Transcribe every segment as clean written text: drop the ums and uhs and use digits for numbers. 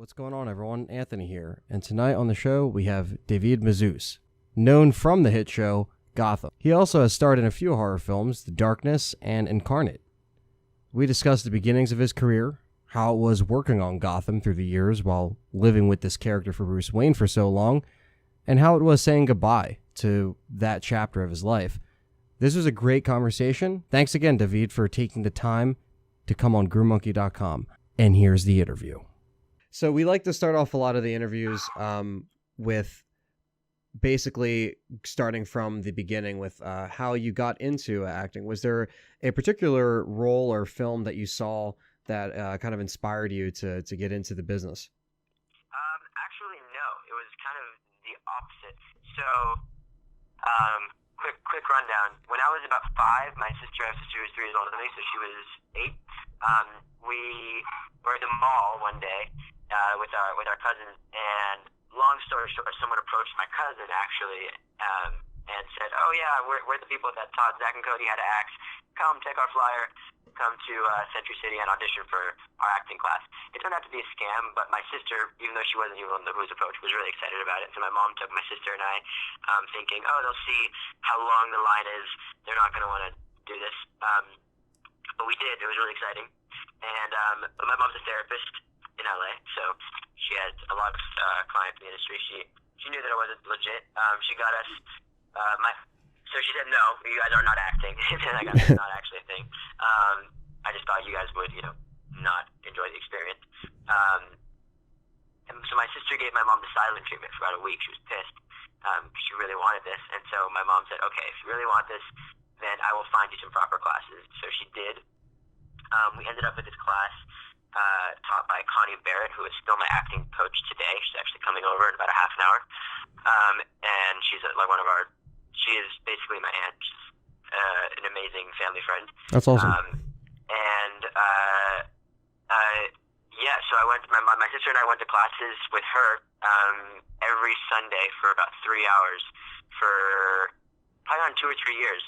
What's going on, everyone? Anthony here, and tonight on the show we have David Mazouz, known from the hit show Gotham. He also has starred in a few horror films, The Darkness and Incarnate. We discussed the beginnings of his career, how it was working on Gotham through the years while living with this character for Bruce Wayne for so long, and how it was saying goodbye to that chapter of his life. This was a great conversation. Thanks again, David, for taking the time to come on Gruemonkey.com. And here's the interview. So we like to start off a lot of the interviews with basically starting from the beginning with how you got into acting. Was there a particular role or film that you saw that kind of inspired you to get into the business? Actually, no. It was kind of the opposite. So, quick rundown. When I was about 5, my sister was 3 years older than me, so she was 8. We were at the mall one day with our cousins, and long story short, someone approached my cousin actually and said, "Oh yeah, we're the people that taught Zach and Cody how to act. Come take our flyer. Come to Century City and audition for our acting class." It turned out to be a scam, but my sister, even though she wasn't even one who was approached, was really excited about it. So my mom took my sister and I, thinking, "Oh, they'll see how long the line is. They're not going to want to do this." But we did. It was really exciting. And my mom's a therapist in LA, so she had a lot of clients in the industry. She knew that it wasn't legit. She got us so she said, "No, you guys are not acting." And I got it's not actually a thing. I just thought you guys would, not enjoy the experience. And so my sister gave my mom the silent treatment for about a week. She was pissed because she really wanted this. And so my mom said, "Okay, if you really want this, then I will find you some proper classes." So she did. We ended up with this class taught by Connie Barrett, who is still my acting coach today. She's actually coming over in about a half an hour. And she's she is basically my aunt. She's an amazing family friend. That's awesome. So I went. My sister and I went to classes with her every Sunday for about 3 hours for probably around 2 or 3 years,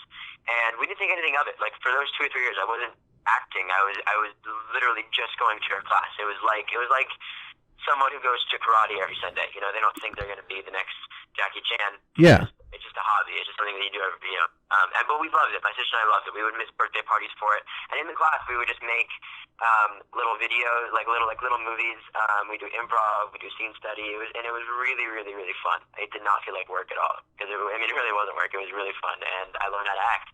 and we didn't think anything of it. Like for those 2 or 3 years, I wasn't acting. I was literally just going to her class. It was like someone who goes to karate every Sunday. They don't think they're going to be the next Jackie Chan. Yeah. It's just a hobby. It's just something that you do every, but we loved it. My sister and I loved it. We would miss birthday parties for it. And in the class, we would just make little videos, like little movies. We do improv. We do scene study. It was really, really, really fun. It did not feel like work at all because it really wasn't work. It was really fun, and I learned how to act.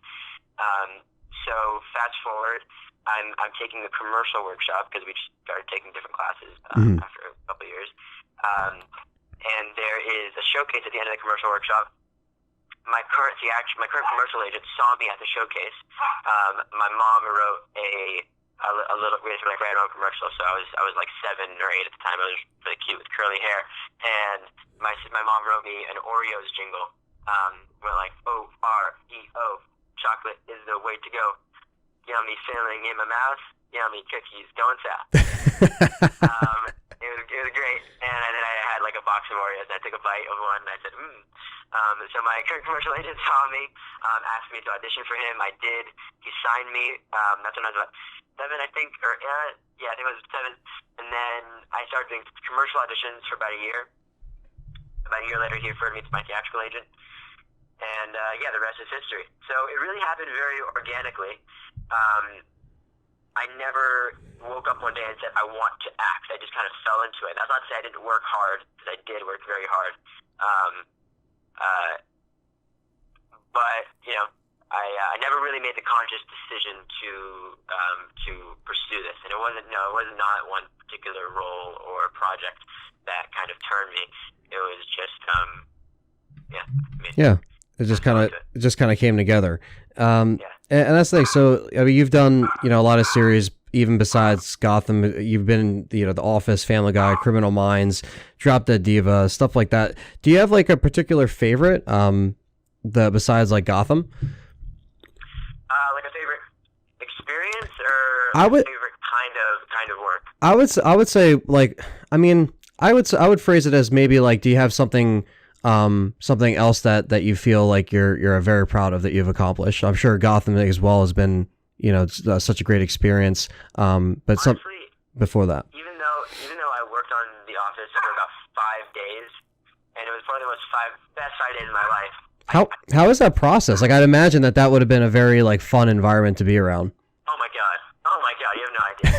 So fast forward, I'm taking a commercial workshop because we just started taking different classes after a couple of years. And there is a showcase at the end of the commercial workshop. My current commercial agent saw me at the showcase. My mom wrote a little. We had ran our own commercial, so I was like 7 or 8 at the time. I was really cute with curly hair, and my mom wrote me an Oreos jingle. We're like OREO, chocolate is the way to go. Yummy filling in my mouth, yummy cookies going south. It was great, and then I had like a box of Oreos, and I took a bite of one, and I said, So my current commercial agent saw me, asked me to audition for him. I did. He signed me. That's when I was about 7, I think, I think I was 7. And then I started doing commercial auditions for about a year. About a year later, he referred me to my theatrical agent. And, the rest is history. So it really happened very organically. I never woke up one day and said, I want to act. I just kind of fell into it. That's not to say I didn't work hard, because I did work very hard. But, I never really made the conscious decision to pursue this. And it wasn't not one particular role or project that kind of turned me. It was just, It just kind of came together. And that's the thing. So, you've done, a lot of series, even besides Gotham. You've been, The Office, Family Guy, Criminal Minds, Drop Dead Diva, stuff like that. Do you have like a particular favorite, besides like Gotham? Like a favorite experience or favorite kind of work? I would say like, I would phrase it as maybe like, do you have something else that you feel like you're very proud of that you've accomplished? I'm sure Gotham as well has been, such a great experience. But honestly, before that, even though I worked on The Office for about 5 days, and it was probably the best 5 days of my life. How is that process? Like, I'd imagine that would have been a very like fun environment to be around. Oh my god, you have no idea.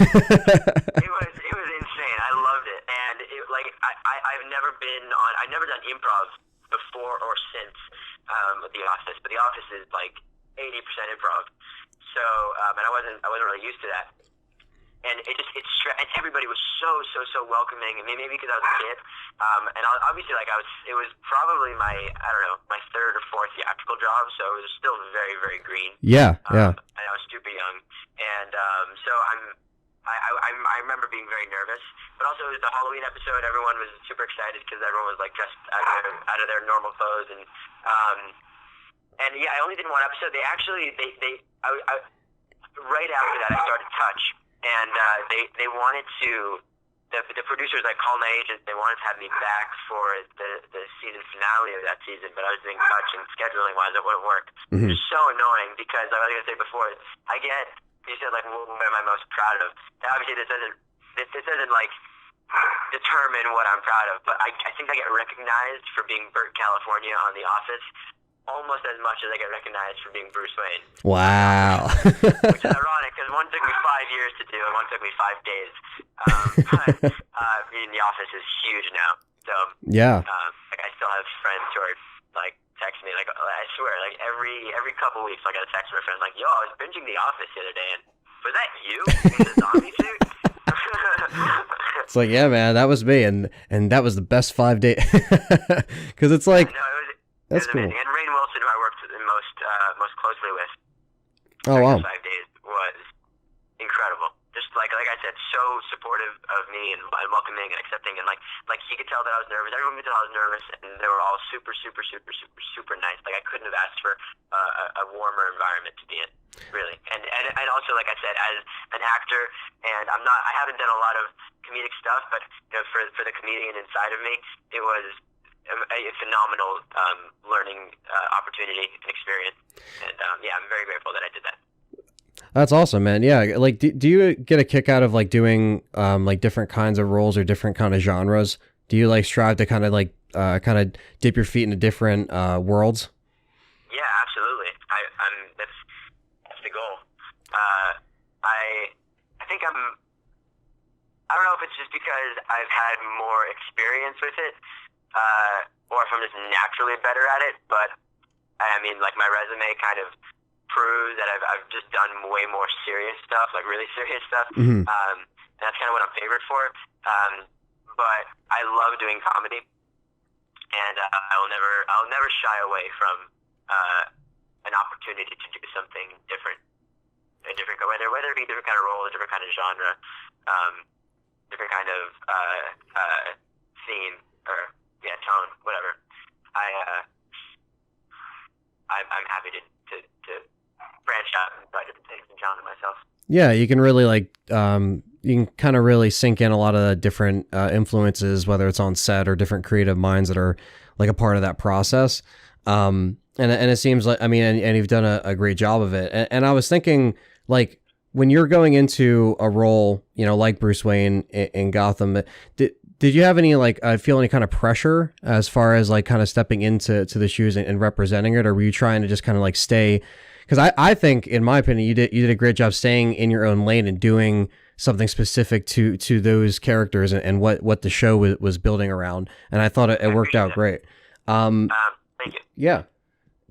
It was insane. I loved it, and I've never done improv before or since The Office, but The Office is like 80% improv. So, and I wasn't really used to that. And and everybody was so welcoming. And maybe because I was a kid, and obviously it was probably my third or fourth theatrical job, so it was still very, very green. Yeah. And I was super young, and so I remember being very nervous. But also it was the Halloween episode. Everyone was super excited because everyone was like dressed out of their normal clothes, and yeah, I only did one episode. They actually right after that I started Touch. And they wanted to, the producers, I called my agent, they wanted to have me back for the season finale of that season, but I was doing Touch, and scheduling wise it wouldn't work. Mm-hmm. It was so annoying because, like I said before, you said like what am I most proud of? Obviously this doesn't like determine what I'm proud of, but I think I get recognized for being Burt California on The Office almost as much as I get recognized for being Bruce Wayne. Wow. Which is ironic because one took me 5 years to do and one took me 5 days. But being The Office is huge now. So yeah. I still have friends who are like texting me like I swear like every couple weeks I got a text from a friend like, yo, I was binging The Office the other day and was that you in the zombie suit? It's like, yeah, man, that was me, and that was the best 5 days. Because it's like, no, that's cool. Amazing. And Rainn Wilson, who I worked most closely with, oh wow, 5 days was incredible. Just like I said, so supportive of me and welcoming and accepting, and like he could tell that I was nervous. Everyone could tell I was nervous, and they were all super nice. Like I couldn't have asked for a warmer environment to be in, really. And also, like I said, as an actor, and I haven't done a lot of comedic stuff, but for the comedian inside of me, it was a phenomenal learning opportunity and experience, and yeah, I'm very grateful that I did that. That's awesome, man. Yeah, like do you get a kick out of like doing like different kinds of roles or different kind of genres? Do you like strive to kind of like dip your feet into different worlds? Yeah, absolutely. That's the goal. I think I don't know if it's just because I've had more experience with it, or if I'm just naturally better at it, but I mean, like my resume kind of proves that I've just done way more serious stuff, like really serious stuff. Mm-hmm. And that's kind of what I'm favored for. But I love doing comedy, and I'll never shy away from an opportunity to do something different, whether it be a different kind of role, a different kind of genre, different kind of theme or tone, whatever. I'm happy to branch out and try different things and challenge myself. Yeah, you can really like you can kind of really sink in a lot of the different influences, whether it's on set or different creative minds that are like a part of that process. And it seems like, I mean, and you've done a great job of it. And I was thinking, like, when you're going into a role, like Bruce Wayne in Gotham, did you have any feel any kind of pressure as far as like kind of stepping into the shoes and representing it, or were you trying to just kind of like stay? Because I think, in my opinion, you did a great job staying in your own lane and doing something specific to those characters and what the show was building around. And I thought it worked out great. Thank you. Yeah,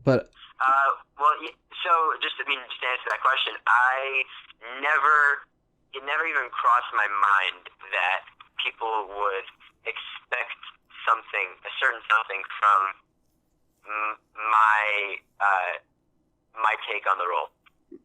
but so just to answer that question, it never even crossed my mind that people would expect a certain something from my take on the role.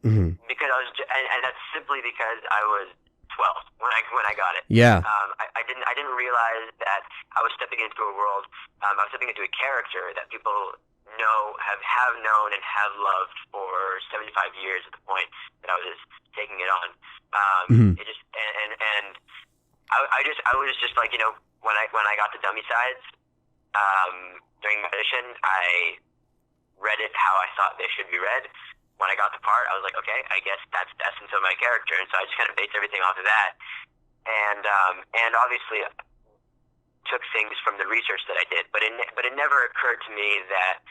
Mm-hmm. Because I was, and that's simply because I was 12 when I got it. Yeah. I didn't realize that I was stepping into a world. I was stepping into a character that people have known and have loved for 75 years at the point that I was taking it on. Mm-hmm. It just and I was just like, when I got the dummy sides during my audition, I read it how I thought they should be read. When I got the part, I was like, okay, I guess that's the essence of my character, and so I just kind of based everything off of that. And obviously, took things from the research that I did, but it never occurred to me that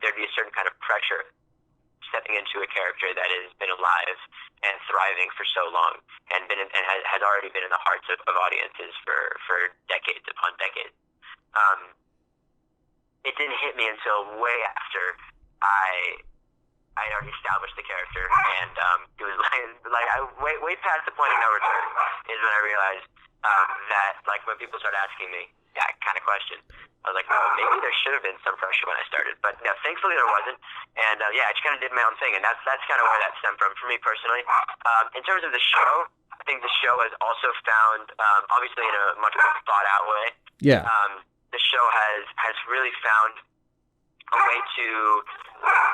there'd be a certain kind of pressure stepping into a character that has been alive and thriving for so long, and has already been in the hearts of audiences for decades upon decades. It didn't hit me until way after I had already established the character, and it was way past the point of no return is when I realized that, like, when people started asking me that kind of question, I was like, oh, maybe there should have been some pressure when I started, but no, thankfully there wasn't. And I just kind of did my own thing, and that's kind of where that stemmed from for me personally. In terms of the show, I think the show has also found, obviously in a much more thought out way. Yeah. The show has really found a way to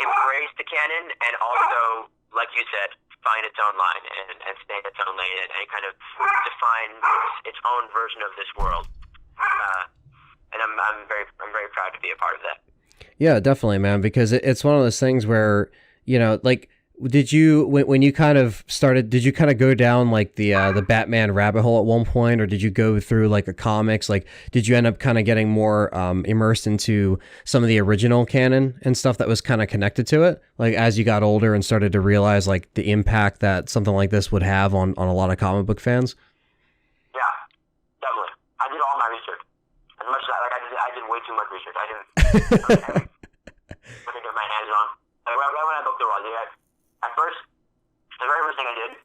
embrace the canon and also, like you said, find its own line and stay in its own lane and kind of define its own version of this world. And I'm very proud to be a part of that. Yeah, definitely, man, because it's one of those things where, you know, like, did you, when you kind of started, did you kind of go down like the Batman rabbit hole at one point, or did you go through like a comics? Like, did you end up kind of getting more immersed into some of the original canon and stuff that was kind of connected to it? Like, as you got older and started to realize like the impact that something like this would have on a lot of comic book fans? Yeah, definitely. I did all my research. As much as I did way too much research. I didn't get my hands on. Like, right when I booked the role, at first, the very first thing I did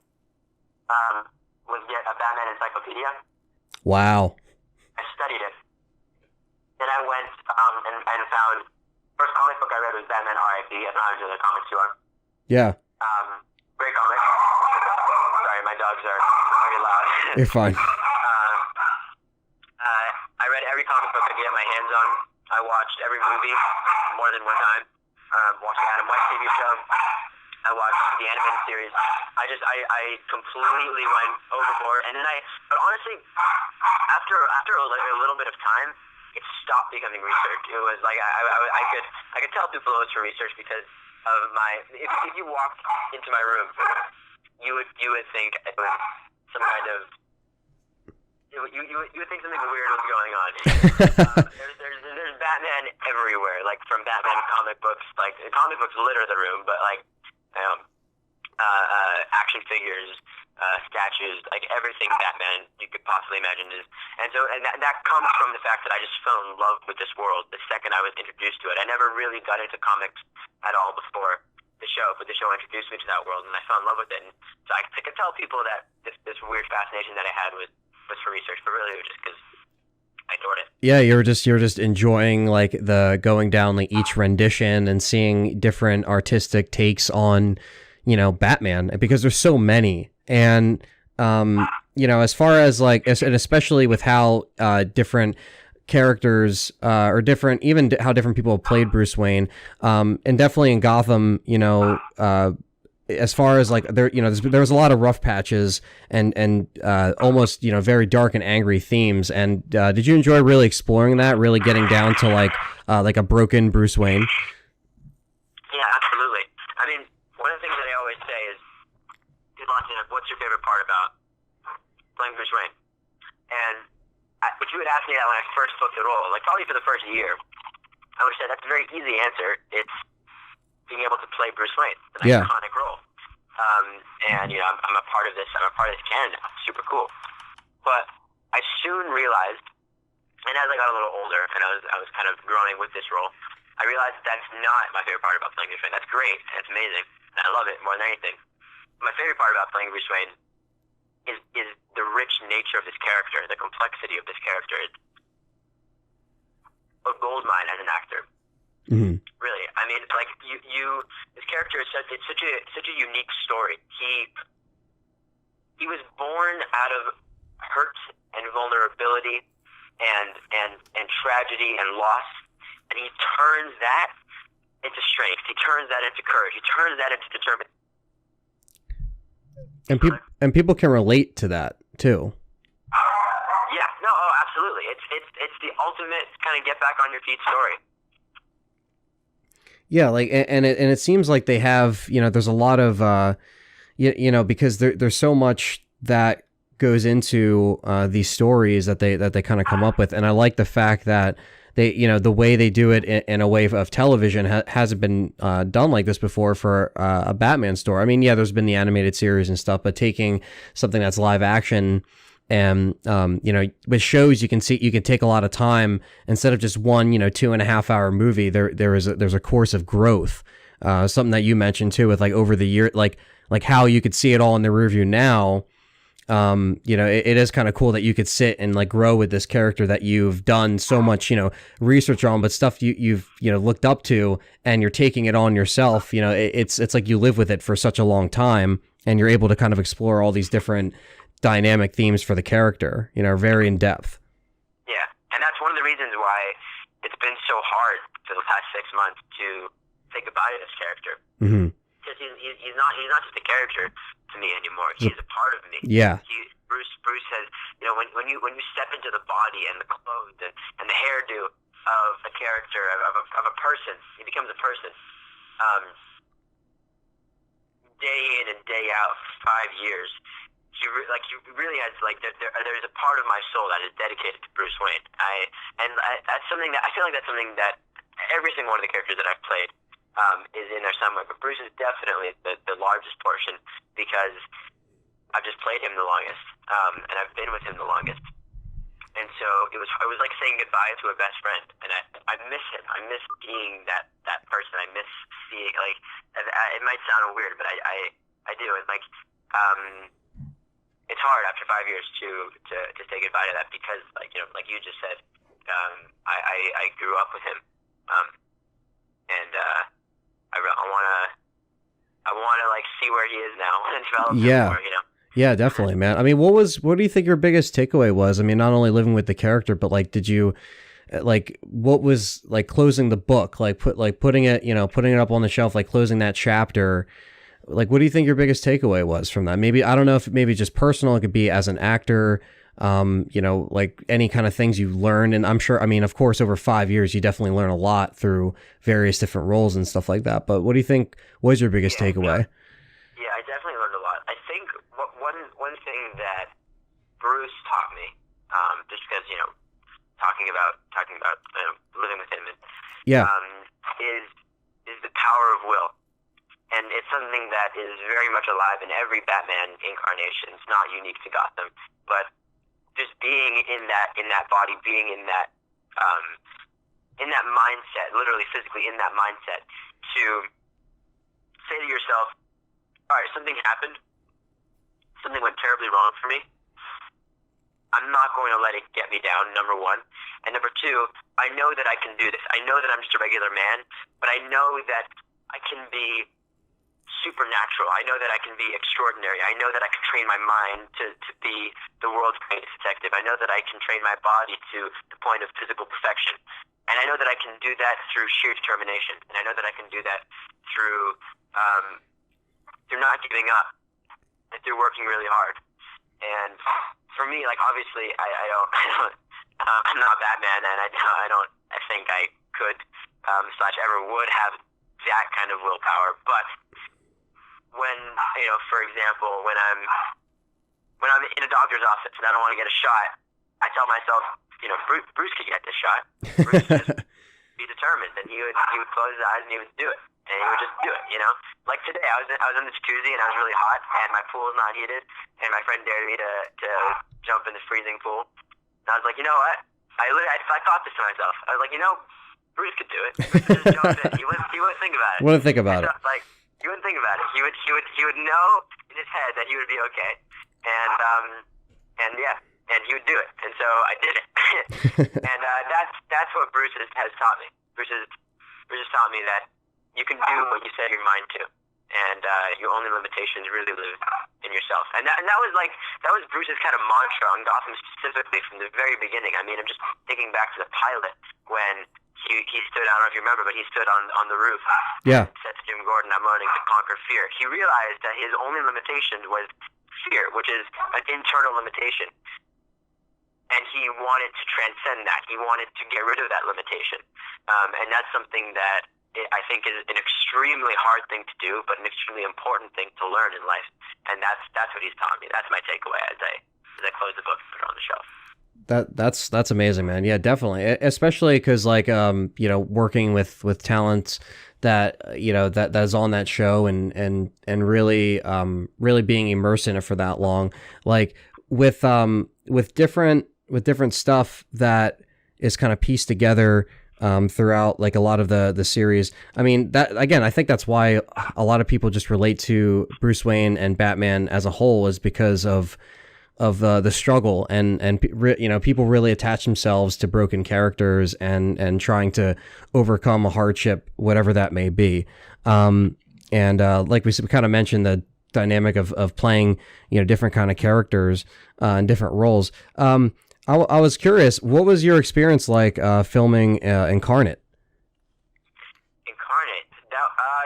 was get a Batman encyclopedia. Wow. I studied it. Then I went and found, first comic book I read was Batman R.I.P. I don't know how to do the comics you are. Yeah. Great comic. Sorry, my dogs are very loud. You're fine. I read every comic book I could get my hands on. I watched every movie more than one time. Watched the Adam West TV show. I watched the animated series. I completely went overboard, and then but honestly, after a little bit of time, it stopped becoming research. It was like I could tell people it was for research because of my. If you walked into my room, you would think it was some kind of. You would think something weird was going on. There's Batman everywhere, like from Batman comic books. Like comic books litter the room, but like. Action figures, statues, like everything Batman you could possibly imagine is, and that comes from the fact that I just fell in love with this world the second I was introduced to it. I never really got into comics at all before the show, but the show introduced me to that world, and I fell in love with it. And so I could tell people that this weird fascination that I had was for research, but really it was just because I adored it. Yeah, you're just enjoying like the going down like each rendition and seeing different artistic takes on, you know, Batman, because there's so many. And you know, as far as like, and especially with how different characters or different, even how different people have played Bruce Wayne, and definitely in Gotham, you know, as far as like there, you know, there was a lot of rough patches and almost, you know, very dark and angry themes. And did you enjoy really exploring that, really getting down to like a broken Bruce Wayne? Yeah, absolutely. I mean, one of the things that I always say is, people ask me, what's your favorite part about playing Bruce Wayne? And if you would ask me that when I first booked the role, like probably for the first year, I would say that's a very easy answer. It's being able to play Bruce Wayne, an iconic role. And you know, I'm a part of this. I'm a part of this canon now. Super cool. But I soon realized, and as I got a little older, and I was kind of growing with this role, I realized that's not my favorite part about playing Bruce Wayne. That's great, and it's amazing, and I love it more than anything. My favorite part about playing Bruce Wayne is the rich nature of this character, the complexity of this character. It's a goldmine as an actor. Mm-hmm. Really, I mean, like this character is such a unique story. He was born out of hurt and vulnerability and tragedy and loss, and he turns that into strength. He turns that into courage. He turns that into determination. And people can relate to that too. Yeah, no, oh, absolutely. It's the ultimate kind of get back on your feet story. Yeah, like and it seems like they have, you know, there's a lot of you know, because there's so much that goes into these stories that they kind of come up with, and I like the fact that they, the way they do it in a way of television hasn't been done like this before for a Batman story. I mean, yeah, there's been the animated series and stuff, but taking something that's live action and with shows, you can take a lot of time instead of just one 2.5 hour movie. There's a course of growth. Something that you mentioned too, with like over the year, like how you could see it all in the rearview now. It is kind of cool that you could sit and like grow with this character that you've done so much, research on, but stuff you've looked up to, and you're taking it on yourself. It's like you live with it for such a long time, and you're able to kind of explore all these different dynamic themes for the character, very in depth. Yeah, and that's one of the reasons why it's been so hard for the past 6 months to say goodbye to this character. Mm-hmm. Because he's not just a character to me anymore. He's a part of me. Yeah. Bruce has, when you step into the body and the clothes and the hairdo of a character, of a person, he becomes a person. Day in and day out for 5 years, he really has, like, there's a part of my soul that is dedicated to Bruce Wayne. That's something that I feel like that's something that every single one of the characters that I've played is in there somewhere, but Bruce is definitely the largest portion, because I've just played him the longest, and I've been with him the longest, and so it was like saying goodbye to a best friend, and I miss him. I miss being that person. I miss seeing, like, it might sound weird, but I do. It's like it's hard after 5 years to say goodbye to that, because like you just said, I grew up with him, and I wanna like see where he is now and develop him more, Yeah, definitely, man. I mean, what do you think your biggest takeaway was? I mean, not only living with the character, but like, did you, like, what was like closing the book, like putting it up on the shelf, like closing that chapter? Like, what do you think your biggest takeaway was from that? Maybe, I don't know if maybe just personal, it could be as an actor, like any kind of things you learned. And I'm sure, I mean, of course, over 5 years, you definitely learn a lot through various different roles and stuff like that. But what do you think was your biggest takeaway? Yeah, I definitely learned a lot. I think one thing that Bruce taught me, just because, talking about living with him, is the power of will. And it's something that is very much alive in every Batman incarnation. It's not unique to Gotham, but just being in that body, being in that mindset, literally physically in that mindset, to say to yourself, all right, something happened, something went terribly wrong for me. I'm not going to let it get me down, number one. And number two, I know that I can do this. I know that I'm just a regular man, but I know that I can be supernatural. I know that I can be extraordinary. I know that I can train my mind to be the world's greatest detective. I know that I can train my body to the point of physical perfection. And I know that I can do that through sheer determination. And I know that I can do that through not giving up, and through working really hard. And for me, like, obviously, I don't I'm not Batman, and I think I could / ever would have that kind of willpower. But when, for example, when I'm in a doctor's office and I don't want to get a shot, I tell myself, Bruce could get this shot. Bruce would just be determined, and he would close his eyes and he would do it, and he would just do it. Like today, I was in the jacuzzi and I was really hot, and my pool is not heated, and my friend dared me to jump in the freezing pool, and I was like, you know what? I thought this to myself. I was like, Bruce could do it. Bruce could just jump in. He wouldn't think about it. Wouldn't think about it. Like, he wouldn't think about it. He would know in his head that he would be okay, and he would do it. And so I did it. And that's what Bruce has taught me. Bruce has taught me that you can do what you set your mind to, and your only limitations really live in yourself. And that was Bruce's kind of mantra on Gotham specifically from the very beginning. I mean, I'm just thinking back to the pilot when he stood, I don't know if you remember, but he stood on the roof. Yeah. And said to Jim Gordon, I'm learning to conquer fear. He realized that his only limitation was fear, which is an internal limitation. And he wanted to transcend that. He wanted to get rid of that limitation. And that's something that I think is an extremely hard thing to do, but an extremely important thing to learn in life. And that's what he's taught me. That's my takeaway, I'd say. because I closed the book and put it on the shelf. That's amazing, man. Yeah, definitely. Especially because like working with talent that that is on that show and really really being immersed in it for that long, like with different stuff that is kind of pieced together throughout like a lot of the series. I mean, that again, I think that's why a lot of people just relate to Bruce Wayne and Batman as a whole, is because of the struggle and people really attach themselves to broken characters and trying to overcome a hardship, whatever that may be. Like we kind of mentioned, the dynamic of playing different kind of characters in different roles. I was curious, what was your experience like filming Incarnate? Incarnate,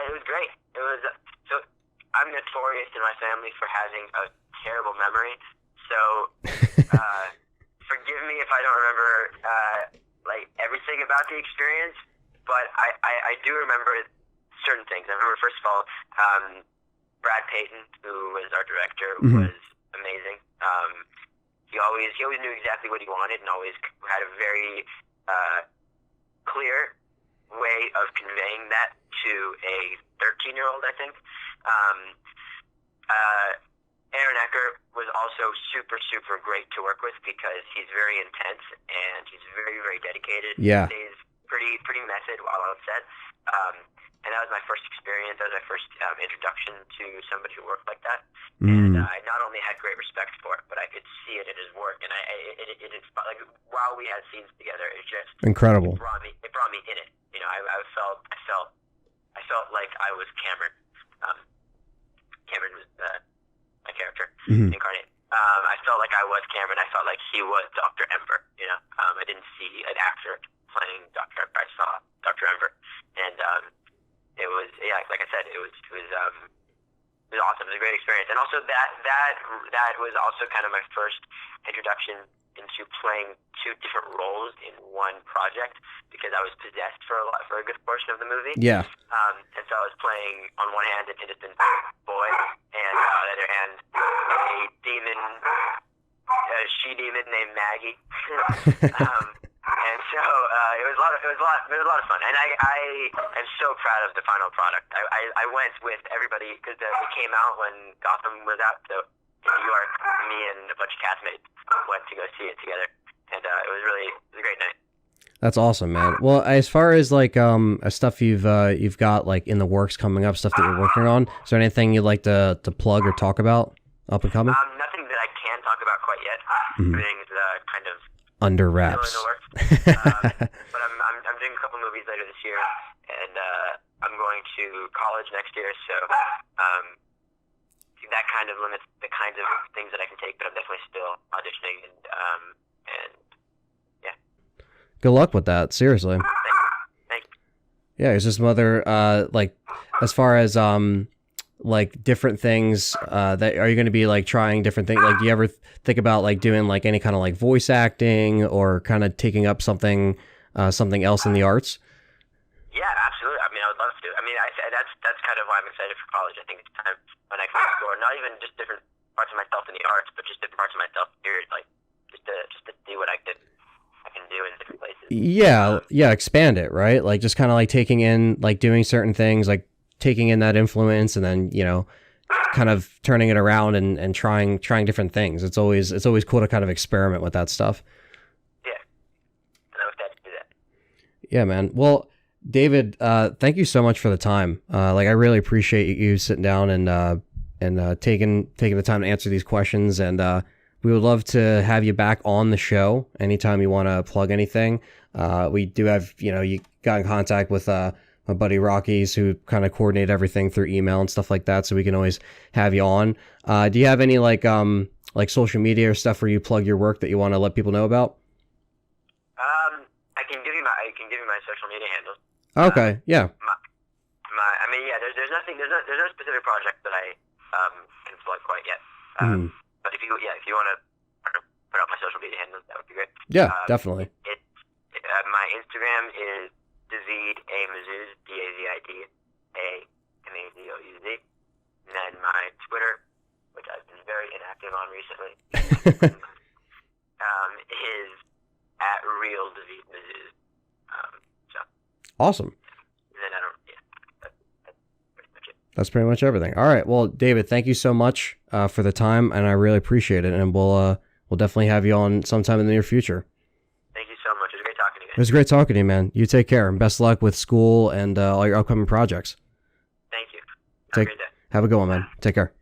it was great. It was so I'm notorious in my family for having a terrible memory. So, forgive me if I don't remember like everything about the experience, but I do remember certain things. I remember, first of all, Brad Payton, who was our director, was amazing. He always knew exactly what he wanted and always had a very clear way of conveying that to a 13-year-old, I think. Aaron Ecker was also super, super great to work with because he's very intense and he's very, very dedicated. Yeah. He stays pretty method while on set. And that was my first experience. That was my first introduction to somebody who worked like that. And I not only had great respect for it, but I could see it in his work. And it like while we had scenes together, it just incredible. It brought me in it. I felt like I was Cameron. Cameron was my character, Incarnate. I felt like I was Cameron. I felt like he was Dr. Ember. I didn't see an actor playing Dr. Ember. I saw Dr. Ember, and it was like I said, it was awesome. It was a great experience, and also that was also kind of my first introduction into playing two different roles in one project, because I was possessed for a good portion of the movie. Yeah. And so I was playing, on one hand, an innocent boy, and on the other hand, a she-demon named Maggie. And so it was a lot of fun, and I am so proud of the final product. I went with everybody because it came out when Gotham was out, so in New York, me and a bunch of castmates went to go see it together, and it was a great night. That's awesome, man. Well, as far as like stuff you've got like in the works coming up, stuff that you're working on, is there anything you'd like to plug or talk about up and coming? Nothing that I can talk about quite yet. Everything's kind of under wraps. Still in the works. But I'm doing a couple movies later this year, and I'm going to college next year, so that kind of limits the kinds of things that I can take, but I'm definitely still auditioning, and yeah. Good luck with that, seriously. Thanks. Yeah, is this mother like, as far as like different things that are you going to be like trying different things? Like, do you ever think about like doing like any kind of like voice acting or kind of taking up something else in the arts? Yeah, absolutely. I mean, I would love to. I mean, that's kind of why I'm excited for college. I think it's time when I can explore not even just different parts of myself in the arts, but just different parts of myself period. Like just to see what I can do in different places. Yeah, expand it, right? Like just kind of like taking in, like doing certain things, like taking in that influence, and then kind of turning it around and trying different things. It's always cool to kind of experiment with that stuff. Yeah, and I was glad to do that. Yeah, man. Well, David, thank you so much for the time. Like I really appreciate you sitting down and taking the time to answer these questions. And we would love to have you back on the show anytime you want to plug anything. We do have, you got in contact with my buddy Rockies, who kind of coordinate everything through email and stuff like that, so we can always have you on. Do you have any like social media or stuff where you plug your work that you want to let people know about? I can give you my social media handles. Okay, yeah. I mean, yeah. There's no specific project that I can plug quite yet. But if you want to put out my social media handles, that would be great. Yeah, definitely. My Instagram is David A. Mazouz, DAVID A MAZOUZ, and then my Twitter, which I've been very inactive on recently, Little David Mazouz. So. Awesome. And then I don't. Yeah. That's pretty much it. That's pretty much everything. All right. Well, David, thank you so much for the time, and I really appreciate it. And we'll definitely have you on sometime in the near future. Thank you so much. It was great talking to you. It was great talking to you, man. You take care, and best of luck with school and all your upcoming projects. Thank you. Have a great day. Have a good one, man. Take care.